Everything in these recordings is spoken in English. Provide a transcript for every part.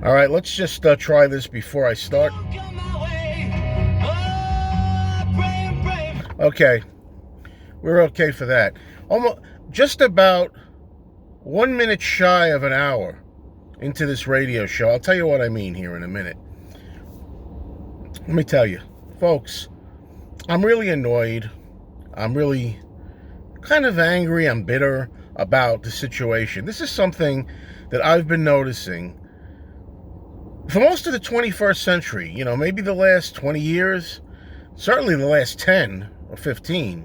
All right, let's just try this before I start. Okay, we're okay for that. Almost just about 1 minute shy of an hour into this radio show. I'll tell you what I mean here in a minute. Let me tell you, folks, I'm really annoyed. I'm really kind of angry. I'm bitter about the situation. This is something that I've been noticing for most of the 21st century, maybe the last 20 years, certainly the last 10 or 15.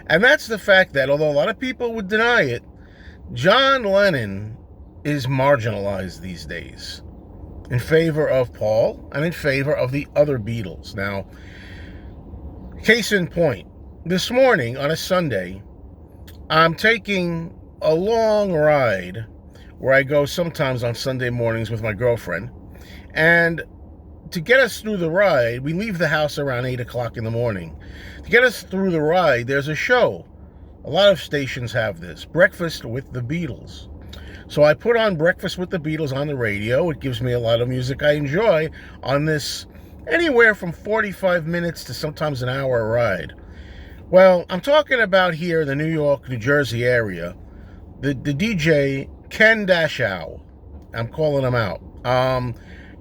And that's the fact that, although a lot of people would deny it, John Lennon is marginalized these days in favor of Paul and in favor of the other Beatles. Now, case in point, this morning on a Sunday, I'm taking a long ride where I go sometimes on Sunday mornings with my girlfriend. And to get us through the ride, we leave the house around 8 o'clock in the morning. To get us through the ride, there's a show. A lot of stations have this, Breakfast with the Beatles. So I put on Breakfast with the Beatles on the radio. It gives me a lot of music I enjoy on this anywhere from 45 minutes to sometimes an hour ride. Well, I'm talking about here in the New York, New Jersey area, the DJ Ken Dashow. I'm calling him out.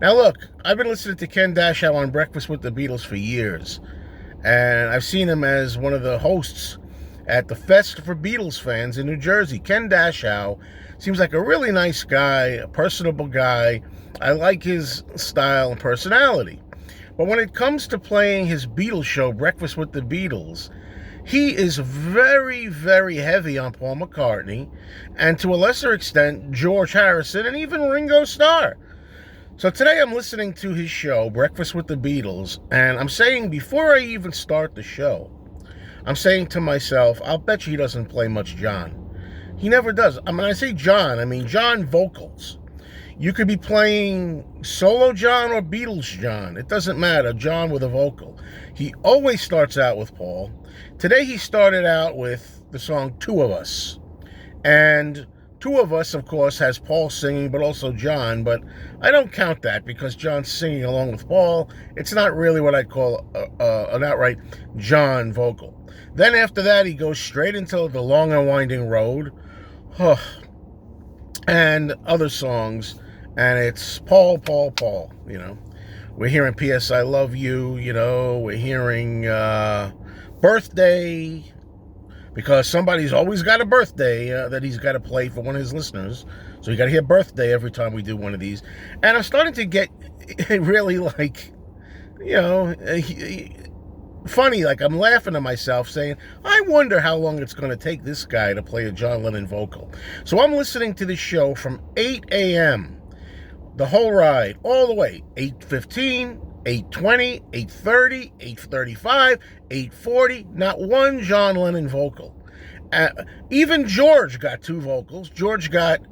Now look, I've been listening to Ken Dashow on Breakfast with the Beatles for years. And I've seen him as one of the hosts at the Fest for Beatles fans in New Jersey. Ken Dashow seems like a really nice guy, a personable guy. I like his style and personality. But when it comes to playing his Beatles show, Breakfast with the Beatles, he is very, very heavy on Paul McCartney and to a lesser extent, George Harrison and even Ringo Starr. So today I'm listening to his show, Breakfast with the Beatles, and I'm saying before I even start the show, I'm saying to myself, I'll bet you he doesn't play much John. He never does. When I say John, I mean John vocals. You could be playing solo John or Beatles John. It doesn't matter. John with a vocal. He always starts out with Paul. Today he started out with the song Two of Us. And Two of Us, of course, has Paul singing, but also John. But I don't count that because John's singing along with Paul. It's not really what I'd call an outright John vocal. Then after that, he goes straight into The Long and Winding Road. And other songs. And it's Paul, We're hearing P.S. I Love You, We're hearing Birthday, because somebody's always got a birthday that he's got to play for one of his listeners. So you got to hear Birthday every time we do one of these. And I'm starting to get really funny, like I'm laughing at myself saying, I wonder how long it's going to take this guy to play a John Lennon vocal. So I'm listening to this show from 8 a.m., the whole ride, all the way, 8:15, 8:20, 8:30, 8:35, 8:40, not one John Lennon vocal. Even George got two vocals. George got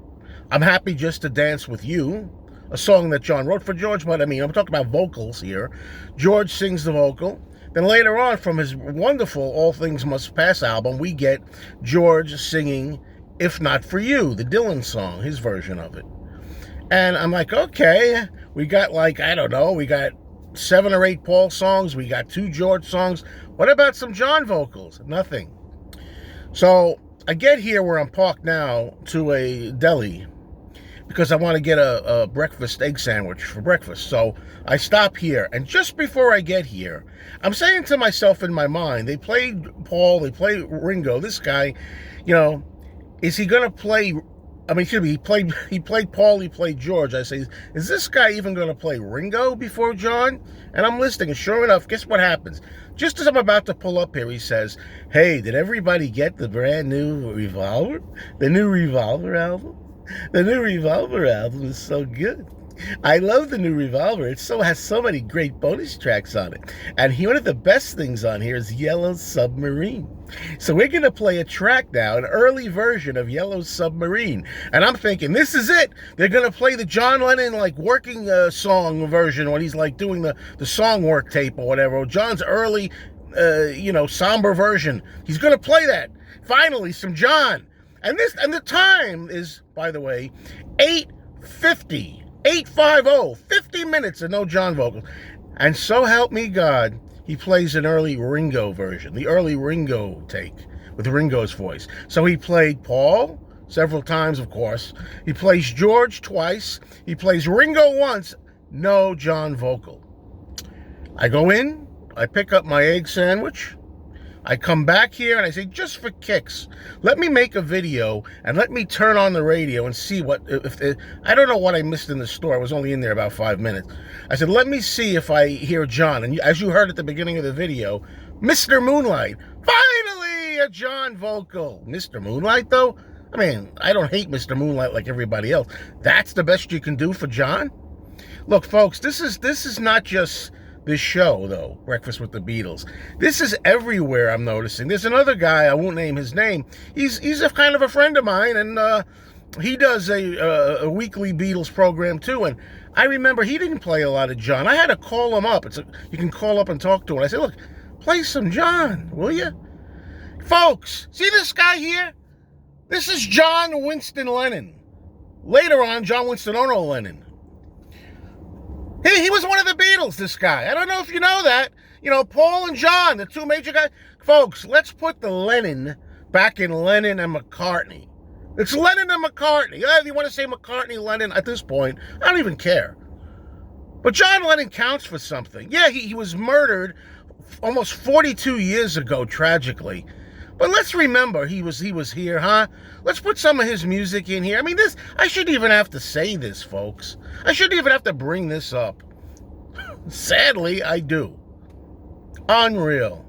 I'm Happy Just to Dance With You, a song that John wrote for George, but I'm talking about vocals here. George sings the vocal. Then later on, from his wonderful All Things Must Pass album, we get George singing If Not For You, the Dylan song, his version of it. And I'm like, okay, we got we got 7 or 8 Paul songs, we got 2 George songs. What about some John vocals? Nothing. So I get here where I'm parked now to a deli because I want to get a breakfast egg sandwich for breakfast. So I stop here, and just before I get here, I'm saying to myself in my mind, they played Paul, they played Ringo, this guy, is he going to play... excuse me, he played Paul, he played George. I say, is this guy even going to play Ringo before John? And I'm listening, and sure enough, guess what happens? Just as I'm about to pull up here, he says, hey, did everybody get the brand new Revolver? The new Revolver album? The new Revolver album is so good. I love the new Revolver. It has so many great bonus tracks on it. And one of the best things on here is Yellow Submarine. So we're going to play a track now, an early version of Yellow Submarine. And I'm thinking, this is it. They're going to play the John Lennon, working song version when he's, doing the song work tape or whatever. Or John's early, somber version. He's going to play that. Finally, some John. And the time is, by the way, 8:50 850, 50 minutes of no John vocals. And so help me God, he plays an early Ringo version, the early Ringo take with Ringo's voice. So he played Paul several times, of course. He plays George twice. He plays Ringo once. No John vocal. I go in, I pick up my egg sandwich. I come back here and I say, just for kicks, let me make a video and let me turn on the radio and see I don't know what I missed in the store. I was only in there about 5 minutes. I said, let me see if I hear John. And as you heard at the beginning of the video, Mr. Moonlight, finally a John vocal. Mr. Moonlight, though? I mean, I don't hate Mr. Moonlight like everybody else. That's the best you can do for John? Look, folks, this is not just this show, though, Breakfast with the Beatles. This is everywhere, I'm noticing. There's another guy, I won't name his name. He's a kind of a friend of mine, and he does a weekly Beatles program, too. And I remember he didn't play a lot of John. I had to call him up. You can call up and talk to him. I said, look, play some John, will you? Folks, see this guy here? This is John Winston Lennon. Later on, John Winston Lennon. He was one of the Beatles, this guy. I don't know if you know that. You know, Paul and John, the two major guys. Folks, let's put the Lennon back in Lennon and McCartney. It's Lennon and McCartney. If you want to say McCartney, Lennon, at this point, I don't even care. But John Lennon counts for something. Yeah, he was murdered almost 42 years ago, tragically. But let's remember he was here, huh? Let's put some of his music in here. I mean, I shouldn't even have to say this, folks. I shouldn't even have to bring this up. Sadly, I do. Unreal.